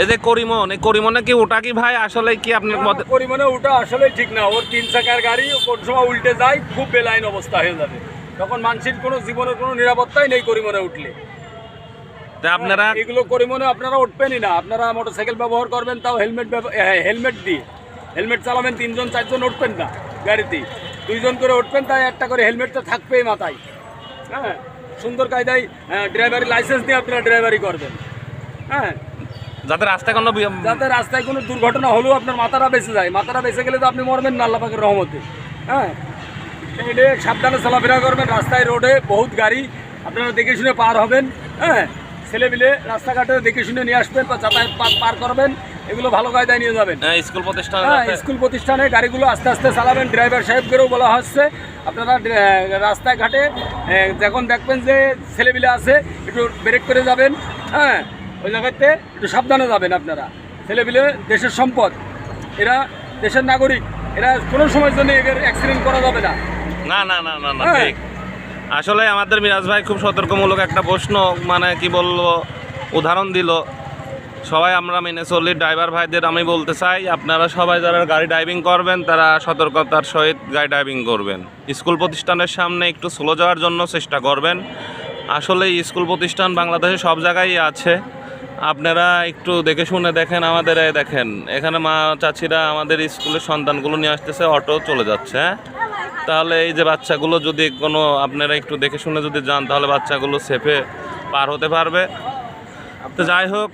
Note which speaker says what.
Speaker 1: এই যে করিমন, এই করিমনে কি ওটা কি ভাই আসলে কি আপনার মতে?
Speaker 2: করিমনে ওটা আসলে ঠিক না। ওর 3 চাকার গাড়ি, কোন সময় উল্টে যায়, খুব বেলাইন অবস্থা হয়ে যাবে। তখন মানুষের কোনো জীবনের কোনো নিরাপত্তাই নেই করিমনে উঠলে।
Speaker 1: তা আপনারা
Speaker 2: এগুলো করিমনে আপনারা উঠবেনই না। আপনারা মোটরসাইকেল ব্যবহার করবেন, তাও হেলমেট দিয়ে। হেলমেট চালাবেন, 3 জন 4 জন উঠবেন না গাড়িতে, 2 জন করে উঠবেন, তাই একটা করে হেলমেট তো থাকবেই মাথায়। হ্যাঁ, সুন্দর কায়দায় ড্রাইভারি লাইসেন্স দিয়ে আপনারা ড্রাইভারি করবেন। হ্যাঁ,
Speaker 1: যাতে রাস্তায় কোনো
Speaker 2: যাতে রাস্তায় কোনো দুর্ঘটনা হলেও আপনার মাথাটা বেঁচে যায়। মাথাটা বেঁচে গেলে তো আপনি মরবেন না আল্লাহ পাকের রহমতে। হ্যাঁ, এটা সাবধানে চলাফেরা করবেন। রাস্তায় রোডে বহুত গাড়ি, আপনারা দেখে শুনে পার হবেন। হ্যাঁ, ছেলেপিলে রাস্তাঘাটে দেখে শুনে নিয়ে আসবেন বা যাতায়াত পার করবেন, এগুলো ভালো কায়দায় নিয়ে যাবেন।
Speaker 1: স্কুল প্রতিষ্ঠান,
Speaker 2: হ্যাঁ, স্কুল প্রতিষ্ঠানে গাড়িগুলো আস্তে আস্তে চালাবেন। ড্রাইভার সাহেবকেও বলা হচ্ছে আপনারা রাস্তায় ঘাটে যখন দেখবেন যে ছেলেপিলে আছে, একটু ব্রেক করে যাবেন। হ্যাঁ, ওই জায়গাতে একটু সাবধানে যাবেন। আপনারা ছেলেপিলে দেশের সম্পদ, এরা দেশের নাগরিক, এরা কোনো সময়ের জন্য এদের অ্যাক্সিডেন্ট করা যাবে না।
Speaker 1: না না না না না ঠিক। আসলে আমাদের মিরাজ ভাই খুব সতর্কমূলক একটা প্রশ্ন, মানে কি বলবো, উদাহরণ দিল। সবাই আমরা মেনে চলি। ড্রাইভার ভাইদের আমি বলতে চাই, আপনারা সবাই যারা গাড়ি ড্রাইভিং করবেন তারা সতর্কতার সহিত গাড়ি ড্রাইভিং করবেন। স্কুল প্রতিষ্ঠানের সামনে একটু স্লো যাওয়ার জন্য চেষ্টা করবেন। আসলে স্কুল প্রতিষ্ঠান বাংলাদেশে সব জায়গায় আছে, আপনারা একটু দেখে শুনে দেখেন। আমাদের দেখেন এখানে মা চাচিরা আমাদের স্কুলের সন্তানগুলো নিয়ে আসতেছে, অটো চলে যাচ্ছে। হ্যাঁ, তাহলে এই যে বাচ্চাগুলো যদি কোনো আপনারা একটু দেখে শুনে যদি যান, তাহলে বাচ্চাগুলো সেফে পার হতে পারবে। তো যাই হোক,